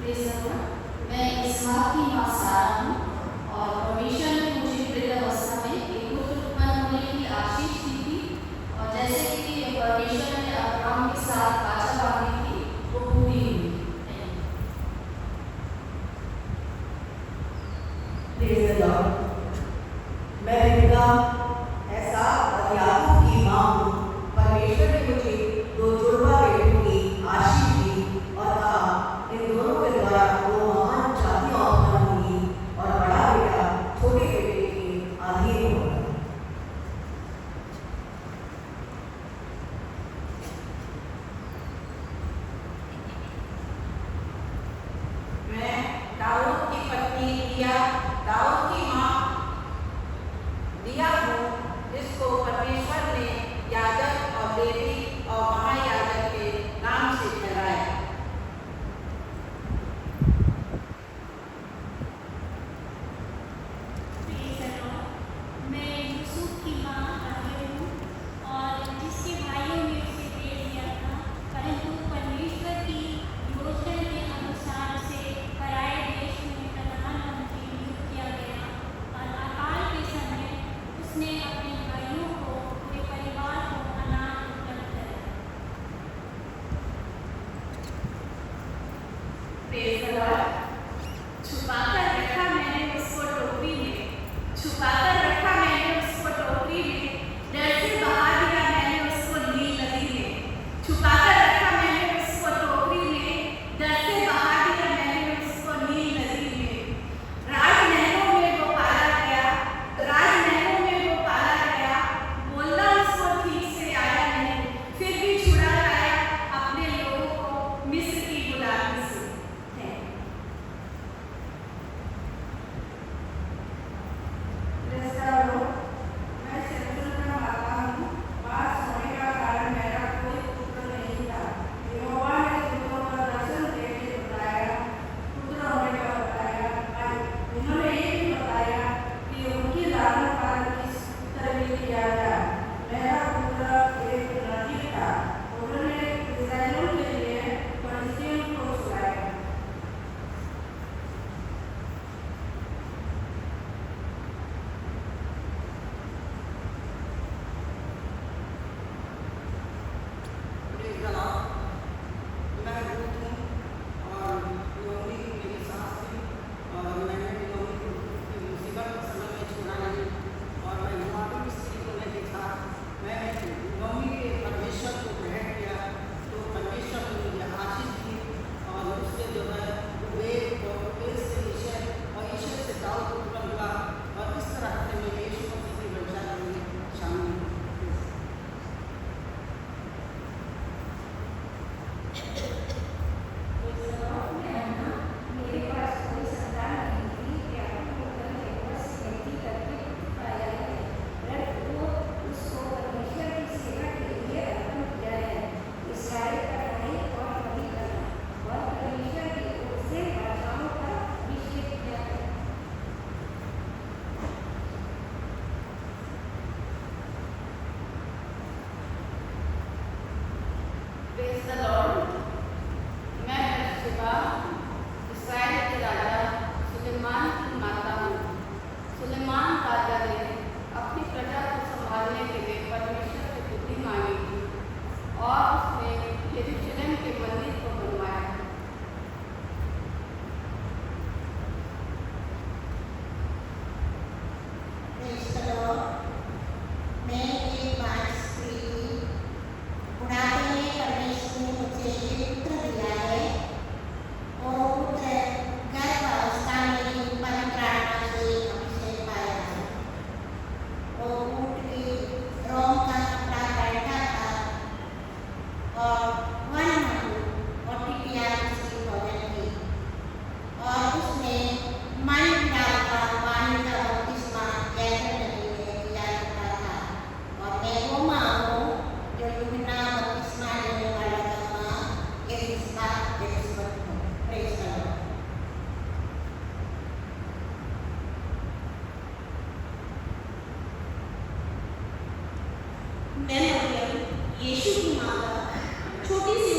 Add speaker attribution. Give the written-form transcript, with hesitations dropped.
Speaker 1: मैं इसहाक की माँ सारा हूँ और परमेश्वर ने मुझे वृद्धावस्था में एक पुत्र उत्पन्न होने की आशीष दी थी और जैसे कि परमेश्वर ने अब्राहम के साथ वाचा बांधी थी वो पूरी हुई।
Speaker 2: Praise the Lord. मैं रिबिका इसहाक और याकूब की माँ हूँ। परमेश्वर ने मुझे दो जुड़वा बेटों की आशीष दी और कहा इन दोनों के द्वारा दो महान जातियां उत्पन्न होंगी और बड़ा बेटा छोटे बेटे के अधीन होगा।
Speaker 3: मैं दाऊद की पत्नी दिया, दाऊद की माँ दिया हूँ, जिसको परमेश्वर ने याजक और लेवी और महायाजक के नाम से ठहराया।
Speaker 4: मैं यूसुफ की माँ राहेल हूँ और जिसके भाइयों ने उसे दे दिया था, परंतु परमेश्वर की योजना के अनुसार उसे पराए देश में प्रधानमंत्री नियुक्त किया गया और अकाल के समय उसने अपने भाइयों को पूरे परिवार को अनाज उपलब्ध कराया।
Speaker 5: Praise the Lord. छुपाकर रखा मैंने उसको टोकरी में, छुपाकर रखा मैंने उसको टोकरी में, डर से बहा दिया मैंने उसको नील नदी में। छुपाकर रखा मैंने उसको टोकरी में, डर से बहा दिया मैंने उसको नील नदी में। राजनहरों में वो पाला गया, राजनहरों में वो पाला गया, बोलना उसको ठीक से आया नहीं, फिर भी छुड़ा लाया अपने लोगों को मिस्र की गुलामी से।
Speaker 3: मैं शमूएल का माता हूँ। बात सोने का कारण मेरा कोई पुत्र नहीं था। यहोवा ने दूतों का दर्शन देके बताया, पुत्र होने का बताया। उन्होंने ये भी बताया कि उनकी लालन पालन किस तरह किया जाए। मेरा पुत्र एक नदी था। उन्होंने इस्राएलियों के लिए फलिस्तीन को छुड़ाया।
Speaker 6: Praise the Lord. मैं रूथ हूँ और नोमी मेरी सास थी और मैंने नोमी को की मुसीबत के समय में छोड़ा नहीं और मैं मोआबी स्त्री को नहीं देखा। मैंने नोमी के परमेश्वर को ग्रहण किया तो परमेश्वर ने मुझे आशीष दी और उससे जो है वेद और वेद से ईश्वर और ईश्वर से दाऊद उत्पन्न हुआ और इस तरह से मैं यीशु मसीह की वंशज में शामिल हूँ।
Speaker 7: मेरे पास कोई संतान नहीं थी कि अपने पुत्र के बस विनती करके पुत्र पाया है, परंतु उसको परमेश्वर की सेवा के लिए अर्पण किया है। इस्राएल का न्याय और बलि करना और परमेश्वर की ओर से भाषाओं का अभिषेक किया है।
Speaker 1: Praise the Lord. मैं बथशेबा इस्राएल के राजा सुलेमान की माता हूँ। सुलेमान राजा ने अपनी प्रजा को संभालने के लिए परमेश्वर से बुद्धि मांगी थी और उसने यरूशलेम के मंदिर को बनवाया।
Speaker 8: Praise the Lord. मैं एक बार स्त्री थी। बुढ़ापे में परमेश्वर ने मुझे एक पुत्र दिया है और वो पुत्र गर्भावस्था में ही पवित्र आत्मा से अभिषेक पाया है। वो ऊँट के रोम का कपड़ा पहनता था और वन और टिटिया उसकी भोजन थी और उसने मन डालकर पानी का बपतिस्मा जैसे नदी में लिया जाता था। और मैं वो माँ हूँ जो यूहन्ना बपतिस्मा लेने वाला का माँ एलिसबेथ हूँ। Praise the Lord.
Speaker 5: मैं मरियम, यीशु की माता, छोटी सी